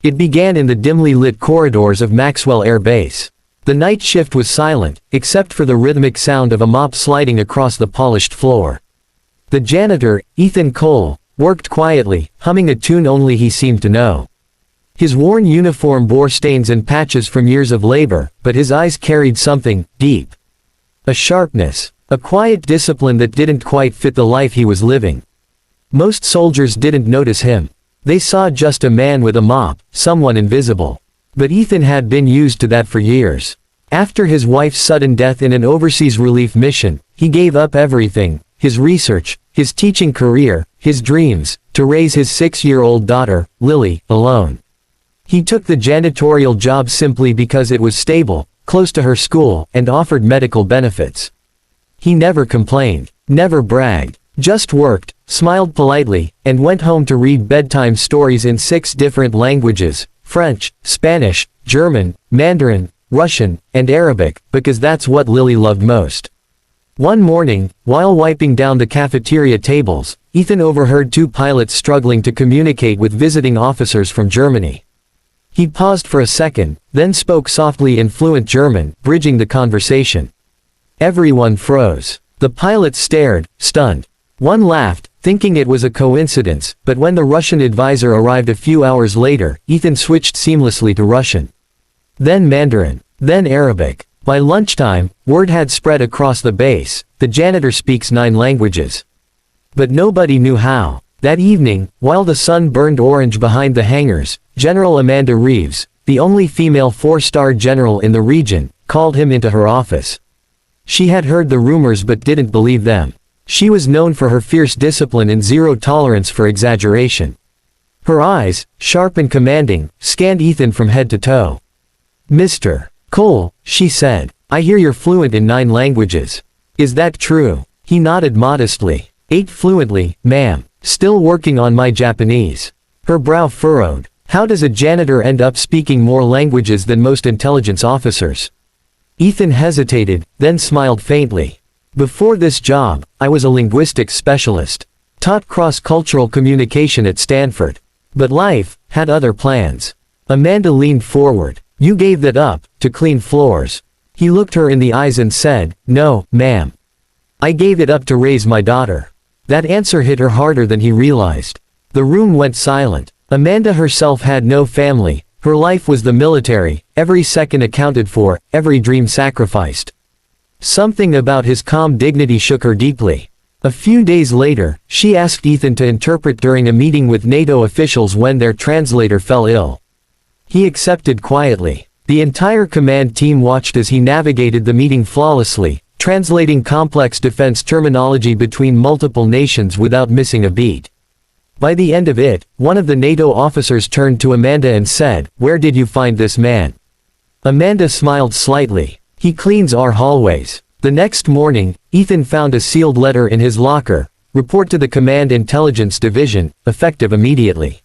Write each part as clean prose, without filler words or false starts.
It began in the dimly lit corridors of Maxwell Air Base. The night shift was silent, except for the rhythmic sound of a mop sliding across the polished floor. The janitor, Ethan Cole, worked quietly, humming a tune only he seemed to know. His worn uniform bore stains and patches from years of labor, but his eyes carried something deep. A sharpness, a quiet discipline that didn't quite fit the life he was living. Most soldiers didn't notice him. They saw just a man with a mop, someone invisible. But Ethan had been used to that for years. After his wife's sudden death in an overseas relief mission, he gave up everything, his research, his teaching career, his dreams, to raise his 6-year-old daughter, Lily, alone. He took the janitorial job simply because it was stable, close to her school, and offered medical benefits. He never complained, never bragged, just worked, smiled politely, and went home to read bedtime stories in 6 different languages: French, Spanish, German, Mandarin, Russian, and Arabic, because that's what Lily loved most. One morning, while wiping down the cafeteria tables, Ethan overheard 2 pilots struggling to communicate with visiting officers from Germany. He paused for a second, then spoke softly in fluent German, bridging the conversation. Everyone froze. The pilots stared, stunned. One laughed, thinking it was a coincidence, but when the Russian advisor arrived a few hours later, Ethan switched seamlessly to Russian. Then Mandarin. Then Arabic. By lunchtime, word had spread across the base: the janitor speaks 9 languages. But nobody knew how. That evening, while the sun burned orange behind the hangars, General Amanda Reeves, the only female 4-star general in the region, called him into her office. She had heard the rumors but didn't believe them. She was known for her fierce discipline and zero tolerance for exaggeration. Her eyes, sharp and commanding, scanned Ethan from head to toe. "Mr. Cole," she said, "I hear you're fluent in 9 languages. Is that true?" He nodded modestly. "8 fluently, ma'am. Still working on my Japanese." Her brow furrowed. How does a janitor end up speaking more languages than most intelligence officers? Ethan hesitated, then smiled faintly. "Before this job, I was a linguistics specialist. Taught cross-cultural communication at Stanford. But life had other plans." Amanda leaned forward. "You gave that up, to clean floors." He looked her in the eyes and said, "No, ma'am. I gave it up to raise my daughter." That answer hit her harder than he realized. The room went silent. Amanda herself had no family. Her life was the military, every second accounted for, every dream sacrificed. Something about his calm dignity shook her deeply. A few days later, she asked Ethan to interpret during a meeting with NATO officials when their translator fell ill. He accepted quietly. The entire command team watched as he navigated the meeting flawlessly, translating complex defense terminology between multiple nations without missing a beat. By the end of it, one of the NATO officers turned to Amanda and said, "Where did you find this man?" Amanda smiled slightly. "He cleans our hallways." The next morning, Ethan found a sealed letter in his locker: "Report to the Command Intelligence Division, effective immediately."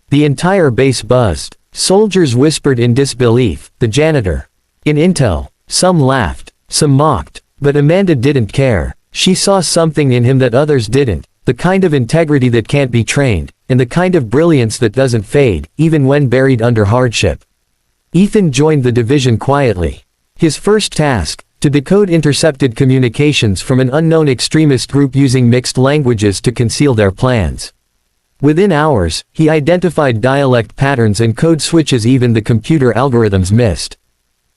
The entire base buzzed. Soldiers whispered in disbelief, "The janitor." In intel, some laughed, some mocked, but Amanda didn't care. She saw something in him that others didn't, the kind of integrity that can't be trained, and the kind of brilliance that doesn't fade, even when buried under hardship. Ethan joined the division quietly. His first task, to decode intercepted communications from an unknown extremist group using mixed languages to conceal their plans. Within hours, he identified dialect patterns and code switches even the computer algorithms missed.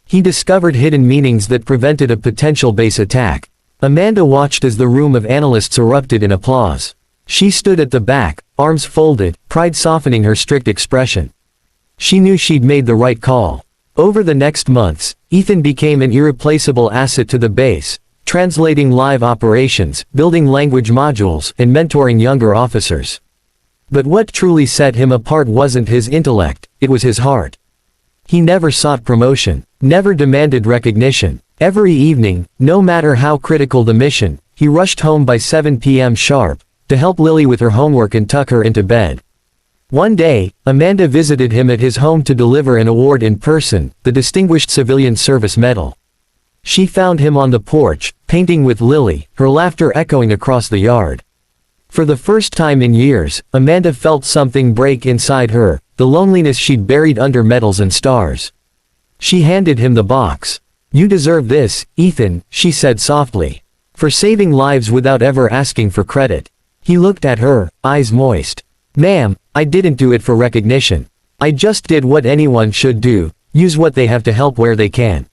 He discovered hidden meanings that prevented a potential base attack. Amanda watched as the room of analysts erupted in applause. She stood at the back, arms folded, pride softening her strict expression. She knew she'd made the right call. Over the next months, Ethan became an irreplaceable asset to the base, translating live operations, building language modules, and mentoring younger officers. But what truly set him apart wasn't his intellect, it was his heart. He never sought promotion, never demanded recognition. Every evening, no matter how critical the mission, he rushed home by 7 p.m. sharp, to help Lily with her homework and tuck her into bed. One day, Amanda visited him at his home to deliver an award in person, the Distinguished Civilian Service Medal. She found him on the porch, painting with Lily, her laughter echoing across the yard. For the first time in years, Amanda felt something break inside her, the loneliness she'd buried under medals and stars. She handed him the box. "You deserve this, Ethan," she said softly. "For saving lives without ever asking for credit." He looked at her, eyes moist. "Ma'am, I didn't do it for recognition. I just did what anyone should do, use what they have to help where they can."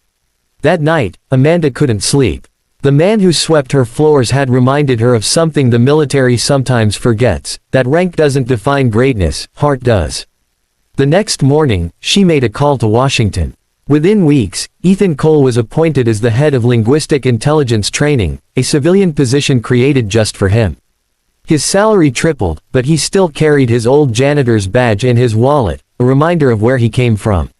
That night, Amanda couldn't sleep. The man who swept her floors had reminded her of something the military sometimes forgets, that rank doesn't define greatness, heart does. The next morning, she made a call to Washington. Within weeks, Ethan Cole was appointed as the head of linguistic intelligence training, a civilian position created just for him. His salary tripled, but he still carried his old janitor's badge in his wallet, a reminder of where he came from.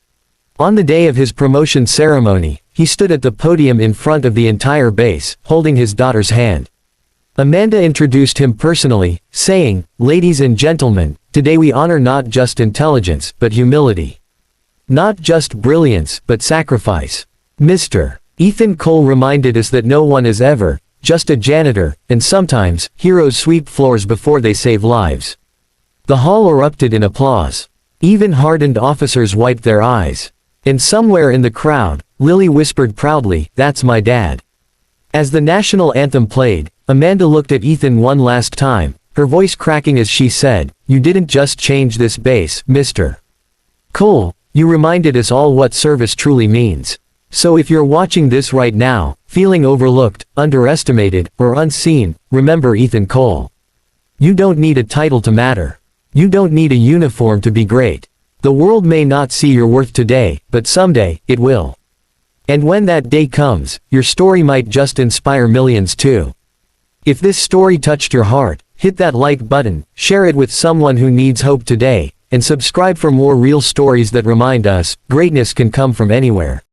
On the day of his promotion ceremony, he stood at the podium in front of the entire base, holding his daughter's hand. Amanda introduced him personally, saying, "Ladies and gentlemen, today we honor not just intelligence, but humility. Not just brilliance, but sacrifice. Mr. Ethan Cole reminded us that no one is ever just a janitor, and sometimes, heroes sweep floors before they save lives." The hall erupted in applause. Even hardened officers wiped their eyes. And somewhere in the crowd, Lily whispered proudly, "That's my dad." As the national anthem played, Amanda looked at Ethan one last time, her voice cracking as she said, "You didn't just change this base, Mr. Cole, you reminded us all what service truly means. So if you're watching this right now, feeling overlooked, underestimated, or unseen, remember Ethan Cole. You don't need a title to matter. You don't need a uniform to be great. The world may not see your worth today, but someday, it will. And when that day comes, your story might just inspire millions too. If this story touched your heart, hit that like button, share it with someone who needs hope today, and subscribe for more real stories that remind us, greatness can come from anywhere.